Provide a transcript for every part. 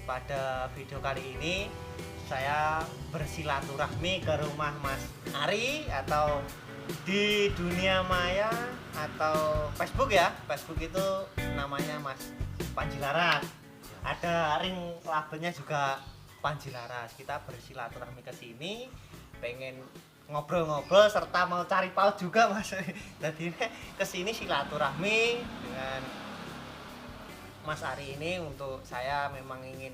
pada video kali ini saya bersilaturahmi ke rumah Mas Ari atau di dunia maya atau Facebook ya. Facebook itu namanya Mas Panji Laras. Ada ring labelnya juga Panji Laras. Kita bersilaturahmi ke sini pengen ngobrol-ngobrol serta mau cari paut juga Mas. Jadi ke sini silaturahmi dengan Mas Ari ini untuk saya memang ingin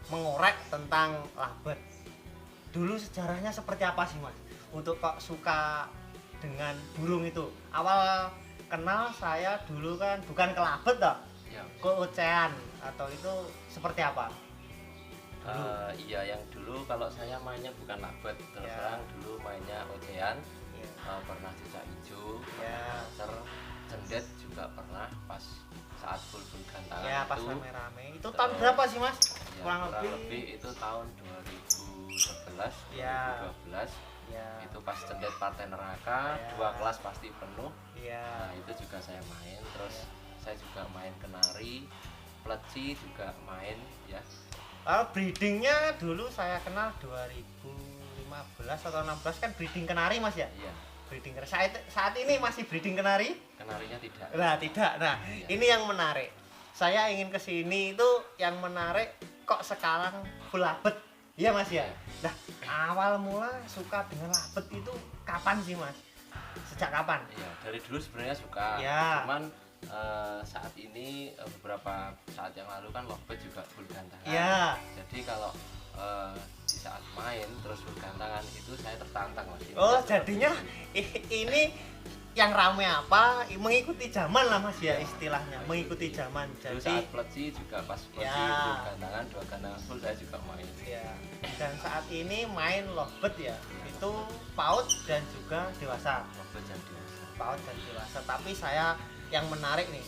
mengorek tentang labet. Dulu sejarahnya seperti apa sih Mas? Untuk kok suka dengan burung itu? Awal kenal saya dulu kan bukan ke labet toh? Ya. Ke ocean atau itu seperti apa? Iya, yang dulu kalau saya mainnya bukan labet, terus Ya. terang dulu mainnya ocean, Ya. pernah jejak hijau, Ya. cer, cendet juga pernah pas saat full gantangan Ya pas itu. rame-rame. Itu tahun berapa sih Mas? Ya, Kurang lebih. lebih itu tahun 2011, Ya. 2012. Ya. Itu pas cendet Partai Neraka, Ya. 2 kelas pasti penuh. Iya. Nah, itu juga saya main, terus saya juga main kenari, pleci juga main ya. Breedingnya dulu saya kenal 2015 atau 16 kan breeding kenari Mas ya? Iya, Breeding kenari. Saat ini masih breeding kenari? kenarinya tidak. Nah, tidak. Nah, Iya. ini yang menarik. Saya ingin ke sini itu yang menarik kok sekarang full labet. Iya Mas ya? Nah, awal mula suka dengan labet itu kapan sih Mas? Sejak kapan? Iya, dari dulu sebenarnya suka. Ya. Cuman saat ini beberapa saat yang lalu kan lovebird juga full gantangan. Ya. Jadi kalau di saat main terus full gantangan itu saya tertantang Mas. Ini Oh, seperti jadinya itu. ini yang rame apa? Mengikuti zaman lah Mas ya istilahnya, mengikuti zaman. Dulu Jadi saat pleci juga pas pleci Ya. full gantangan, 2 gantangan full saya juga main. ya, dan saat ini main lovebird ya, itu PAUD dan juga dewasa. Lovebird yang dewasa. PAUD dan dewasa. Tapi saya yang menarik nih,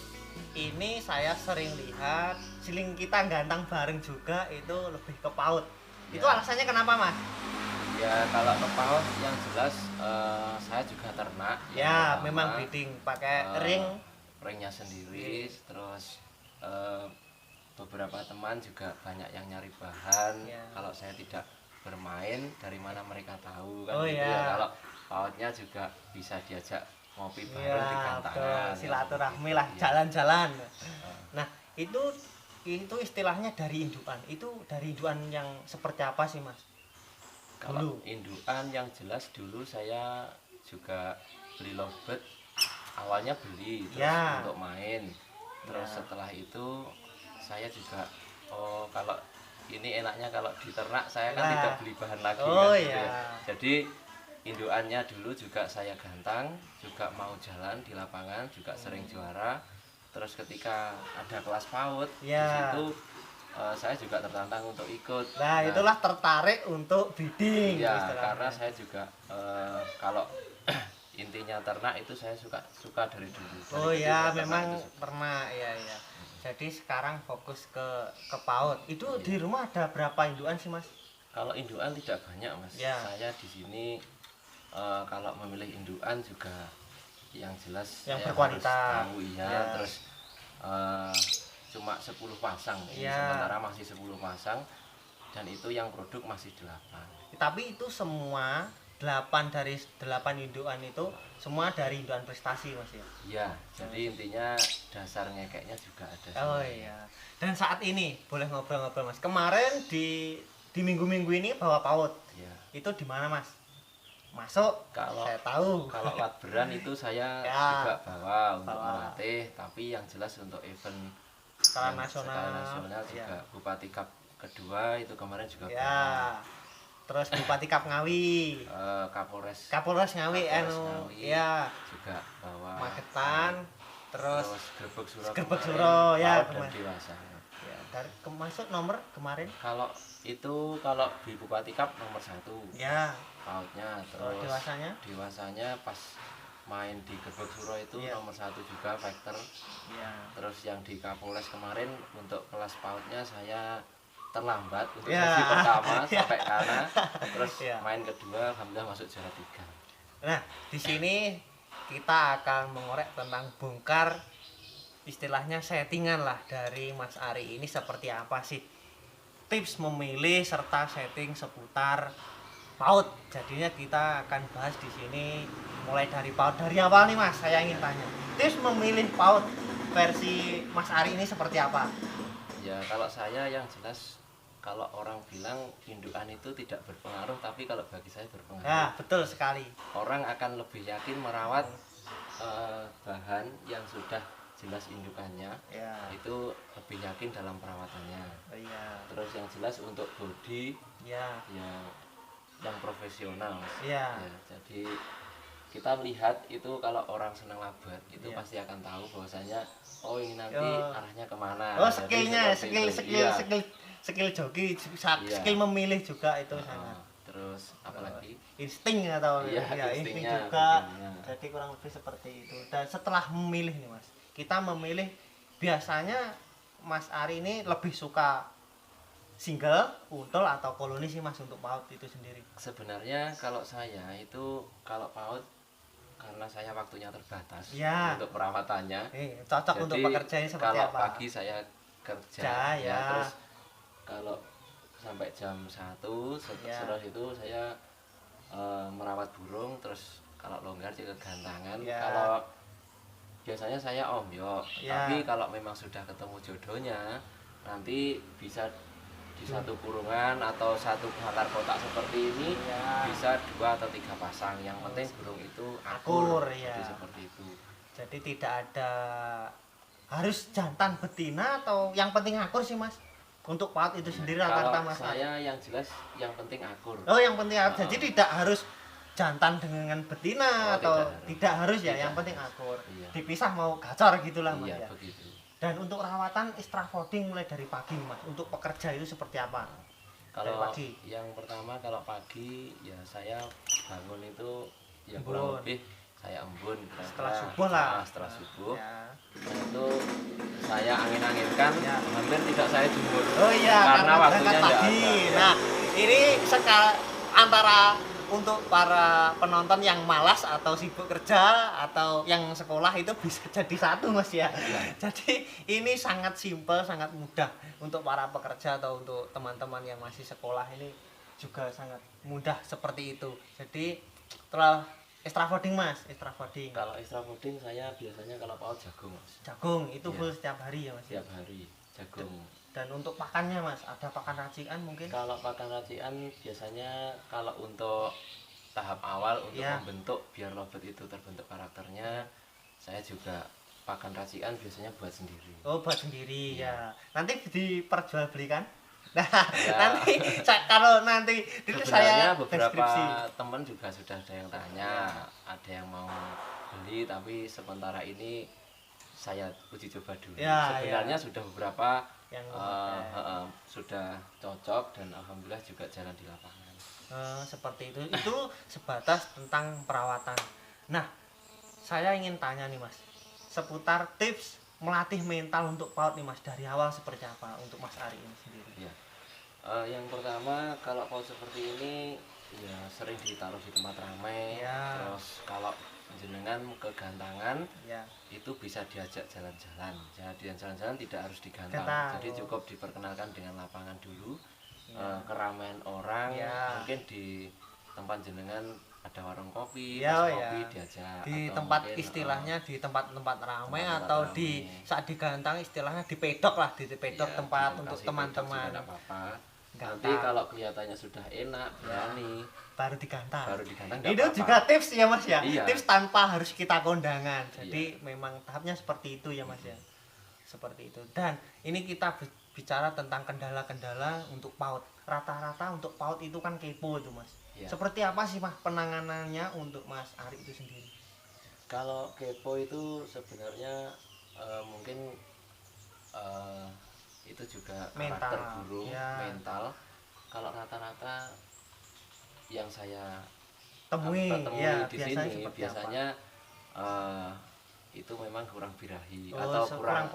ini saya sering lihat siling kita gantang bareng juga itu lebih ke PAUD. Itu Ya. alasannya kenapa Mas? Ya kalau ke paut yang jelas saya juga ternak. Yang Ya, pertama, memang breeding pakai eh, ring. ringnya sendiri, terus beberapa teman juga banyak yang nyari bahan. Ya. Kalau saya tidak bermain, dari mana mereka tahu kan Oh, gitu ya. ya. Kalau pautnya juga bisa diajak ngopi bareng Iya, di betul. gantangan. Silaturahmi lah, Iya. jalan-jalan. Nah, itu istilahnya dari indukan. Itu dari indukan yang seperti apa sih, Mas? Kalau Dulu. indukan yang jelas dulu saya juga beli lovebird. Awalnya beli terus Ya. untuk main. Terus Ya. setelah itu saya juga kalau ini enaknya kalau di ternak saya kan Lah. tidak beli bahan lagi Oh, kan gitu ya. ya. Jadi indukannya dulu juga saya gantang, juga mau jalan di lapangan, juga sering juara. Terus ketika ada kelas PAUD di Ya. situ saya juga tertantang untuk ikut. Nah, itulah tertarik untuk breeding Iya, istilahnya. karena saya juga kalau intinya ternak itu saya suka dari dulu. Dari Oh kecil ya, saya ternak memang itu suka. pernah ya. Jadi sekarang fokus ke PAUD. Itu Iya. di rumah ada berapa indukan sih, Mas? Kalau indukan tidak banyak Mas. Ya. Saya di sini kalau memilih indukan juga yang jelas Yang saya berkualitas. harus tahu iya. Ya. Terus cuma 10 pasang. Ini Ya. sementara masih 10 pasang dan itu yang produk masih 8. Tapi itu semua 8 dari 8 indukan itu semua dari indukan prestasi Mas ya. Iya, jadi intinya dasar ngekeknya juga ada. Oh semuanya. iya. Dan saat ini boleh ngobrol-ngobrol Mas. Kemarin di minggu-minggu ini bawa PAUD. Iya. Itu di mana Mas? Masuk. Kalau saya tahu. Kalau latberan itu saya Ya. juga bawa untuk Bawa. melatih, tapi yang jelas untuk event Skala yang nasional. skala nasional Ya. juga Bupati Cup kedua itu kemarin juga bawa. Ya. Terus Bupati Kap Ngawi. Kapolres Kapolres Ngawi Kapolres anu Ngawi ya juga bawa. Magetan terus Gerbek Suro. Gerbek kemarin, Suro, ya, PAUD dan kemarin. dewasa. ya dari masuk nomor kemarin Kalau di Bupati Cup nomor 1 ya. PAUD-nya, Kalau terus dewasanya pas main di Gerbek Suro itu Iya. nomor 1 juga Factor. ya. Terus yang di Kapolres kemarin untuk kelas PAUD-nya saya terlambat untuk Ya. sesi pertama Ya. sampai kanan. Terus Ya. main kedua alhamdulillah masuk juara 3. Nah, di sini kita akan mengorek tentang bongkar istilahnya settingan lah dari Mas Ari ini seperti apa sih. tips memilih serta setting seputar PAUD. Jadinya kita akan bahas di sini mulai dari PAUD dari awal nih Mas. Saya ingin tanya, tips memilih PAUD versi Mas Ari ini seperti apa? Ya kalau saya yang jelas, kalau orang bilang indukan itu tidak berpengaruh, tapi kalau bagi saya berpengaruh. Ya, betul sekali. Orang akan lebih yakin merawat bahan yang sudah jelas indukannya, Ya. itu lebih yakin dalam perawatannya. Iya. Terus yang jelas untuk body Ya. ya yang profesional. Iya. Ya, jadi kita melihat itu kalau orang senang labat itu Iya. pasti akan tahu bahwasanya oh ini nanti Oh. arahnya kemana. Oh, Jadi skillnya, seperti itu. Iya. skill joki, Iya. skill memilih juga itu sangat. Terus apalagi Insting atau Iya, ya, insting instingnya, juga. instingnya. Jadi kurang lebih seperti itu. Dan setelah memilih nih Mas, kita memilih biasanya Mas Ari ini lebih suka single, untul atau koloni sih Mas untuk PAUD itu sendiri. sebenarnya kalau saya itu kalau PAUD karena saya waktunya terbatas Ya. untuk perawatannya. Cocok Jadi, untuk pekerjaannya seperti kalau apa? pagi saya kerja Ya. terus kalau sampai jam 1 Ya. setelah itu saya merawat burung, terus kalau longgar juga gantangan. Ya. Kalau biasanya saya omyok, Ya. tapi kalau memang sudah ketemu jodohnya nanti bisa di satu kurungan atau satu bakar kotak seperti ini Ya. bisa 2 atau 3 pasang. Yang penting burung itu Akur, akur, ya. jadi seperti itu. Jadi tidak ada harus jantan betina atau yang penting akur sih Mas. Untuk PAUD itu sendiri Kalau rata-rata Mas. saya yang jelas yang penting akur. Oh, yang penting akur. Jadi tidak harus jantan dengan betina Oh, atau tidak tidak harus ya, Tidak yang penting harus. akur. Iya. Dipisah mau gacor gitulah Mas Iya ya. begitu. Dan untuk rawatan extra folding mulai dari pagi Mas. Untuk pekerja itu seperti apa? Dari Kalau pagi. yang pertama kalau pagi ya saya bangun itu ya Embun. kurang lebih saya embun kira-kira. Setelah subuh lah. Setelah subuh. Ya. Nah, itu saya angin-anginkan, Ya. hampir tidak saya jemur. Oh iya, Karena waktunya berangkat nggak pagi. ada, ya. Nah, ini antara untuk para penonton yang malas atau sibuk kerja atau yang sekolah itu bisa jadi satu Mas ya. Iya. Jadi ini sangat simpel, sangat mudah untuk para pekerja atau untuk teman-teman yang masih sekolah ini juga sangat mudah seperti itu. Jadi setelah extra folding Mas, extra folding. Kalau extra fooding saya biasanya kalau PAUD jagung Mas. Jagung itu Iya. full setiap hari ya Mas. Setiap hari jagung. Dan untuk pakannya Mas, ada pakan racikan mungkin? Kalau pakan racikan biasanya kalau untuk tahap awal untuk Ya. membentuk biar lobet itu terbentuk karakternya, saya juga pakan racikan biasanya buat sendiri. Oh, buat sendiri Iya. ya. Nanti diperjualbelikan. Nah, Ya. nanti kalau nanti itu saya Sebenarnya beberapa deskripsi. teman juga sudah ada yang tanya, ada yang mau beli, tapi sementara ini saya uji coba dulu. Ya, Sebenarnya ya. sudah beberapa Yang sudah cocok dan alhamdulillah juga jalan di lapangan. seperti itu. Itu sebatas tentang perawatan. Nah, saya ingin tanya nih Mas, seputar tips melatih mental untuk PAUD nih Mas, dari awal seperti apa untuk Mas Ari ini sendiri? Ya. Yang pertama kalau PAUD seperti ini ya sering ditaruh di tempat ramai. Ya. Terus kalau jenengan kegantangan Ya. itu bisa diajak jalan-jalan. Jadi jalan-jalan tidak harus digantang. Gantang. Jadi cukup diperkenalkan dengan lapangan dulu. Ya. Keramaian orang, Ya. mungkin di tempat jenengan ada warung kopi, Ya, pas ya. kopi diajak. Di atau tempat mungkin, istilahnya di tempat-tempat ramai tempat-tempat atau ramai. di saat digantang istilahnya di pedok lah, di pedok iya, tempat di untuk lokasi teman-teman. pedok juga nggak apa-apa. Gantang. Nanti kalau kelihatannya sudah enak, berani, Baru digantang. baru digantang nggak Itu apa-apa. juga tips ya Mas ya. Iya. Tips tanpa harus kita kondangan. Jadi memang tahapnya seperti itu ya Mas ya. Seperti itu. Dan ini kita bicara tentang kendala-kendala untuk PAUD. Rata-rata untuk PAUD itu kan kepo itu Mas. Iya. Seperti apa sih Mas penanganannya untuk Mas Ari itu sendiri? Kalau kepo itu sebenarnya mungkin itu juga Mental, karakter burung, ya. mental. Kalau rata-rata yang saya Temui temui ya di biasanya sini seperti biasanya itu memang kurang birahi Oh, atau kurang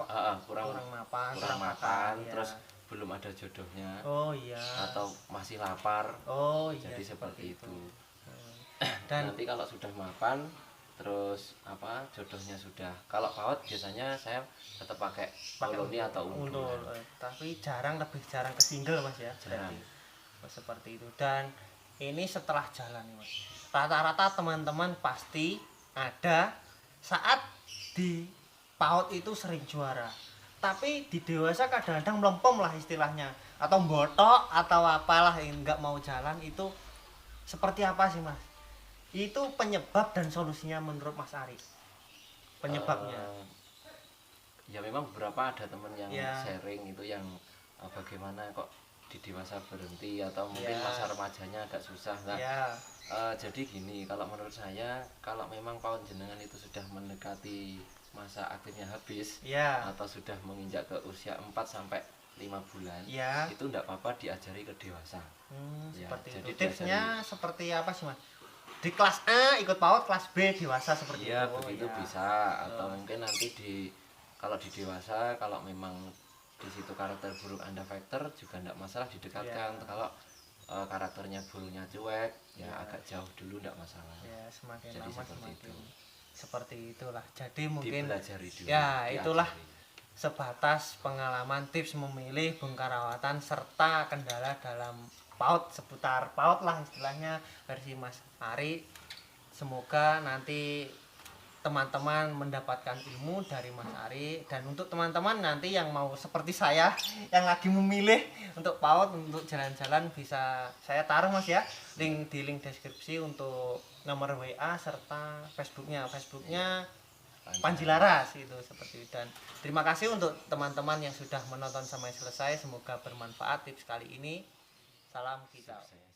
kurang mapan, kurang makan, ya. terus belum ada jodohnya Oh iya. atau masih lapar. Oh iya. Jadi seperti itu. Dan Nanti kalau sudah mapan terus apa jodohnya sudah. Kalau PAUD biasanya saya tetap pakai koloni atau undulan. Tapi lebih jarang ke single Mas ya. Jarang. Berarti seperti itu. Dan ini setelah jalan nih Mas, rata-rata teman-teman pasti ada saat di PAUD itu sering juara, tapi di dewasa kadang-kadang melempem lah istilahnya, atau botok atau apalah yang nggak mau jalan. Itu seperti apa sih Mas? Itu penyebab dan solusinya menurut Mas Ari, penyebabnya. Ya memang beberapa ada teman yang Ya. sharing itu yang bagaimana kok di dewasa berhenti atau mungkin Ya. masa remajanya agak susah. Nah, Ya, jadi gini, kalau menurut saya kalau memang PAUD jenengan itu sudah mendekati masa aktifnya habis ya, atau sudah menginjak ke usia 4 sampai 5 bulan, ya. itu enggak apa-apa diajari ke dewasa. Ya, Seperti jadi itu. Tipsnya seperti apa sih Mas? Di kelas A ikut PAUD, kelas B dewasa seperti Iya, itu. begitu Ya. bisa. Atau mungkin nanti kalau di dewasa, kalau memang di situ karakter buruk Anda factor juga enggak masalah didekatkan. Ya. Kalau karakternya buruknya cuek, ya Ya. agak jauh dulu enggak masalah. Ya, semakin Jadi lama seperti semakin itu. seperti itulah. Jadi mungkin Dipelajari dulu. ya, itulah diajari. sebatas pengalaman tips memilih bongkar rawatan serta kendala dalam PAUD, seputar PAUD lah istilahnya versi Mas Ari. Semoga nanti teman-teman mendapatkan ilmu dari Mas Ari, dan untuk teman-teman nanti yang mau seperti saya yang lagi memilih untuk PAUD, untuk jalan-jalan, bisa saya taruh Mas ya di link deskripsi untuk nomor WA serta Facebooknya Panji Laras itu seperti itu. Dan terima kasih untuk teman-teman yang sudah menonton sampai selesai. Semoga bermanfaat tips kali ini. Salam kita. Sukses.